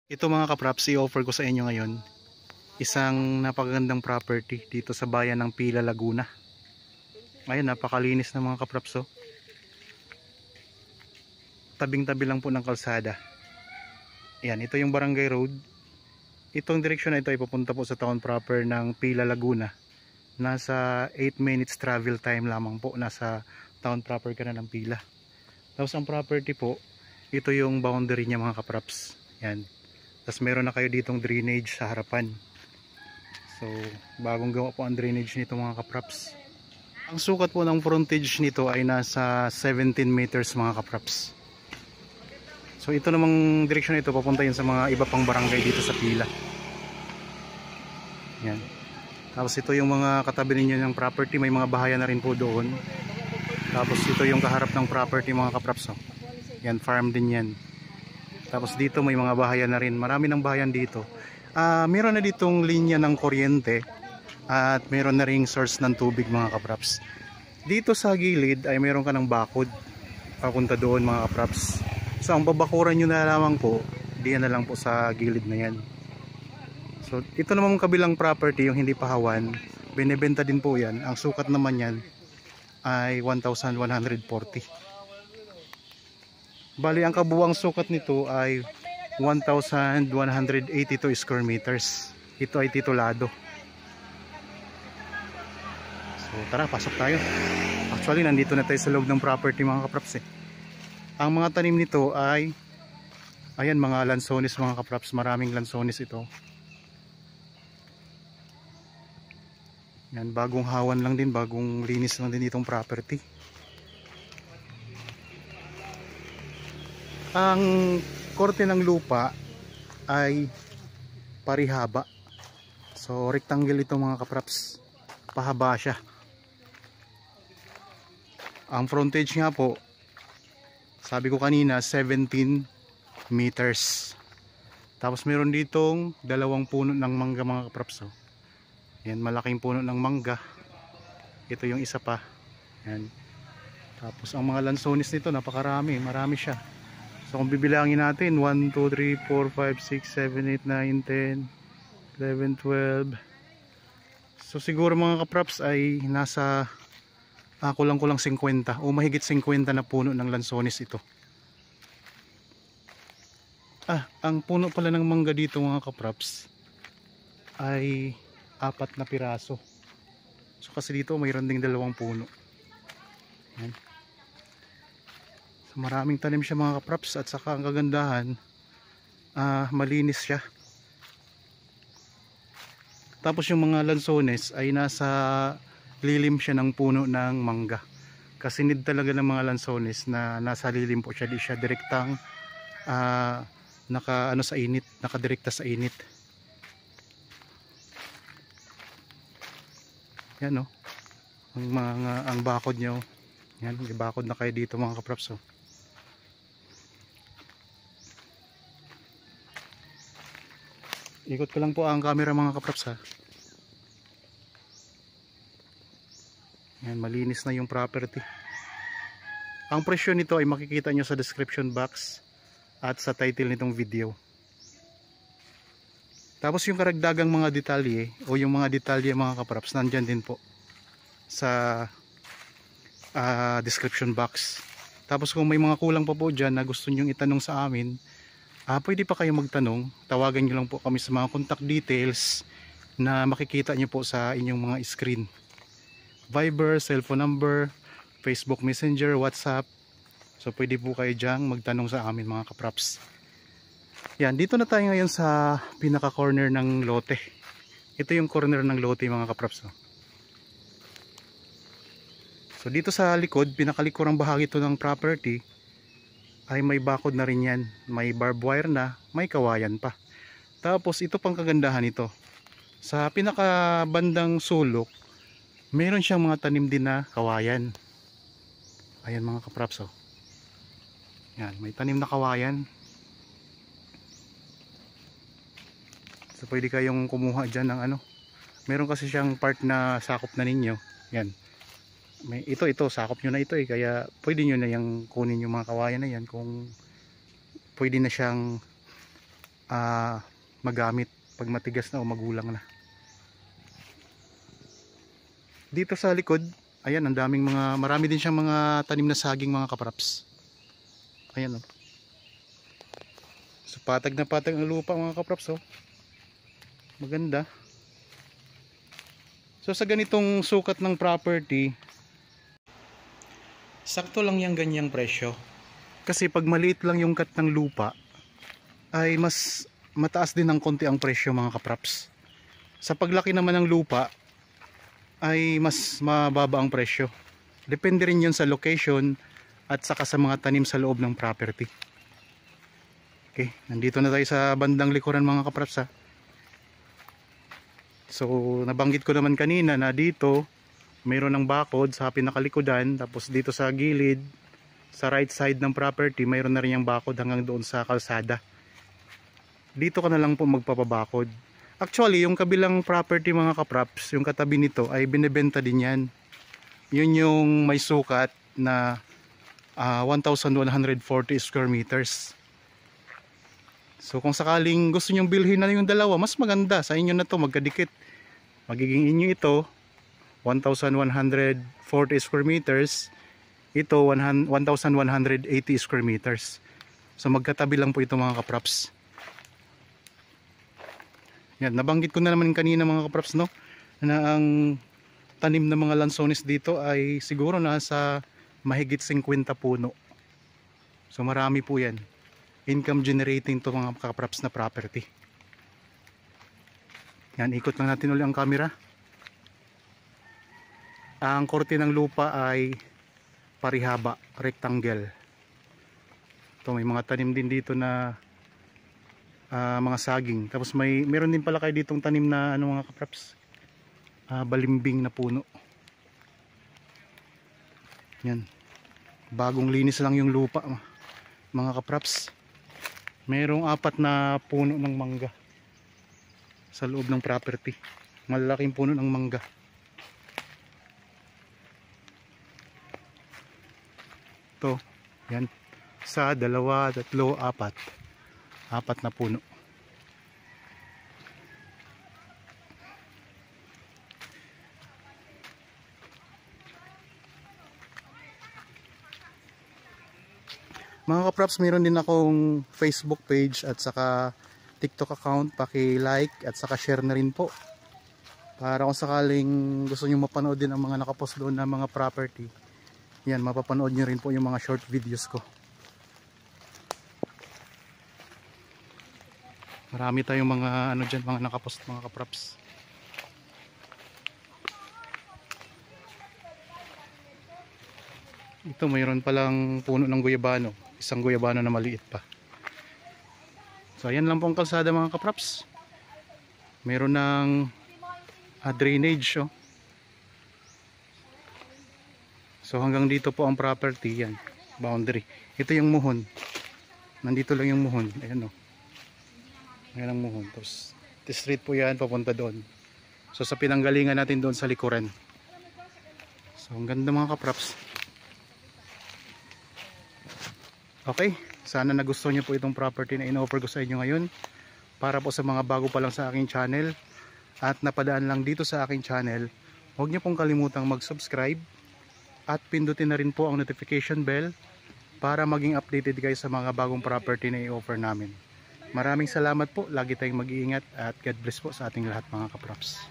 Ito mga kapraps, i-offer ko sa inyo ngayon isang napakagandang property dito sa bayan ng Pila, Laguna. Ayun, napakalinis na mga kapraps. Tabing-tabi lang po ng kalsada. Ayan, ito yung Barangay Road. Itong direksyon na ito ay pupunta po sa town proper ng Pila, Laguna. Nasa 8 minutes travel time lamang po. Nasa town proper ka na ng Pila. Tapos ang property po, ito yung boundary niya mga kapraps. Ayan. Tapos meron na kayo ditong drainage sa harapan. So bagong gawa po ang drainage nito mga kapraps. Ang sukat po ng frontage nito ay nasa 17 meters mga kapraps. So ito namang direksyon nito papunta yun sa mga iba pang barangay dito sa Pila. Yan. Tapos ito yung mga katabi ninyo ng property, may mga bahayan na rin po doon. Tapos ito yung kaharap ng property mga kapraps. Yan, farm din yan. Tapos dito may mga bahayan na rin. Marami ng bahayan dito. Meron na ditong linya ng kuryente. At meron na ring source ng tubig mga kapraps. Dito sa gilid ay meron ka ng bakod. Papunta doon mga kapraps. So ang babakuran nyo na lamang po, diyan na lang po sa gilid na yan. So ito naman kabilang property, yung hindi pahawan. Binebenta din po yan. Ang sukat naman yan ay 1,140. Bali ang kabuwang sukat nito ay 1,182 square meters. Ito ay titulado. So tara, pasok tayo. Actually nandito na tayo sa loob ng property mga kapraps. Ang mga tanim nito ay ayan, mga lansones mga kapraps. Maraming lansones ito. Yan, bagong hawan lang din, bagong linis lang din itong property. Ang korte ng lupa ay parihaba. So rectangle ito mga kapraps. Pahaba siya. Ang frontage nga po, sabi ko kanina 17 meters. Tapos meron ditong dalawang puno ng mangga mga kapraps. Yan, malaking puno ng mangga. Ito yung isa pa. Yan. Tapos ang mga lansones nito napakarami, marami siya. So kung bibilangin natin 1, 2, 3, 4, 5, 6, 7, 8, 9, 10, 11, 12. So siguro mga kapraps ay nasa kulang-kulang 50 o mahigit 50 na puno ng lansones ito. Ang puno pala ng mangga dito mga kapraps ay 4 na piraso. So kasi dito mayroon ding 2 puno. Yan. Maraming tanim siya mga kapraps, at saka ang kagandahan, malinis siya. Tapos yung mga lansones ay nasa lilim siya ng puno ng mangga. Kasi need talaga ng mga lansones na nasa lilim po siya, di siya direktang sa init, nakadirekta sa init. Yan ang bakod nyo. Yan, ibakod na kayo dito mga kapraps. Ikot ko lang po ang camera mga kapraps. Yan, malinis na yung property. Ang presyo nito ay makikita nyo sa description box at sa title nitong video. Tapos yung karagdagang mga detalye o yung mga detalye mga kapraps, nandyan din po sa description box. Tapos kung may mga kulang pa po dyan na gusto nyo itanong sa amin, pwede pa kayo magtanong. Tawagan nyo lang po kami sa mga contact details na makikita nyo po sa inyong mga screen. Viber, cellphone number, Facebook Messenger, WhatsApp. So pwede po kayo dyang magtanong sa amin mga kapraps. Yan, dito na tayo ngayon sa pinaka corner ng lote. Ito yung corner ng lote mga kapraps. So dito sa likod, pinakalikurang bahagi ito ng property, ay may bakod na rin yan. May barbed wire na, may kawayan pa. Tapos ito pang kagandahan nito. Sa pinakabandang sulok, meron siyang mga tanim din na kawayan. Ayan mga kapraps. Yan, may tanim na kawayan. So pwede kayong kumuha dyan ng meron kasi siyang part na sakop na ninyo. Yan. Ito sakop nyo na ito kaya pwede nyo na yung kunin yung mga kawayan na yan kung pwede na siyang magamit pag matigas na o magulang na. Dito sa likod, ayan, ang daming marami din siyang mga tanim na saging mga kapraps. Ayan, oh. So patag na patag ang lupa mga kapraps, oh. Maganda. So sa ganitong sukat ng property, sakto lang yung ganyang presyo. Kasi pag maliit lang yung cut ng lupa, ay mas mataas din ng konti ang presyo mga kapraps. Sa paglaki naman ng lupa, ay mas mababa ang presyo. Depende rin yun sa location at saka sa mga tanim sa loob ng property. Okay, nandito na tayo sa bandang likuran mga kapraps, ha. So nabanggit ko naman kanina na dito mayroon ng bakod sa pinakalikudan, tapos dito sa gilid sa right side ng property mayroon na rin yung bakod hanggang doon sa kalsada. Dito ka na lang po magpapabakod. Actually yung kabilang property mga kapraps, yung katabi nito ay binebenta din yan. Yun yung may sukat na 1,140 square meters. So kung sakaling gusto nyong bilhin na yung dalawa, mas maganda sa inyo na to, magkadikit. Magiging inyo ito 1,140 square meters, ito 1,180 square meters. So magkatabi lang po ito mga kapraps. Yan, nabanggit ko na naman kanina mga kapraps, no, na ang tanim ng mga lansones dito ay siguro nasa mahigit 50 puno. So marami po yan. Income generating to mga kapraps na property. Yan, ikot lang natin ulit ang camera. Ang korte ng lupa ay parihaba, rectangle. Ito, may mga tanim din dito na mga saging. Tapos meron din pala kayo ditong tanim na ano mga kapraps, balimbing na puno. Yan, bagong linis lang yung lupa mga kapraps. Merong 4 na puno ng mangga sa loob ng property. Malalaking puno ng mangga. Ito, yan, 1, 2, 3, 4. 4 na puno. Mga kapraps, meron din akong Facebook page at saka TikTok account. Paki-like at saka share na rin po. Para kung sakaling gusto nyo mapanood din ang mga nakapost doon na mga property, yan, mapapanood nyo rin po yung mga short videos ko. Marami tayong mga ano dyan, mga nakapost mga kapraps. Ito mayroon palang puno ng guyabano, isang guyabano na maliit pa. So ayan lang po ang kalsada mga kapraps. Mayroon ng drainage, oh. So hanggang dito po ang property, yan, boundary. Ito yung muhon. Nandito lang yung muhon, ayan, oh. Ayan ang muhon. Tapos straight po yan papunta doon. So sa pinanggalingan natin doon sa likuran. So ang ganda mga kapraps. Okay, sana nagustuhan nyo po itong property na in-offer ko sa inyo ngayon. Para po sa mga bago pa lang sa aking channel at napadaan lang dito sa aking channel, huwag nyo pong kalimutang mag-subscribe at pindutin na rin po ang notification bell para maging updated kayo sa mga bagong property na i-offer namin. Maraming salamat po, lagi tayong mag-iingat at God bless po sa ating lahat mga kapraps.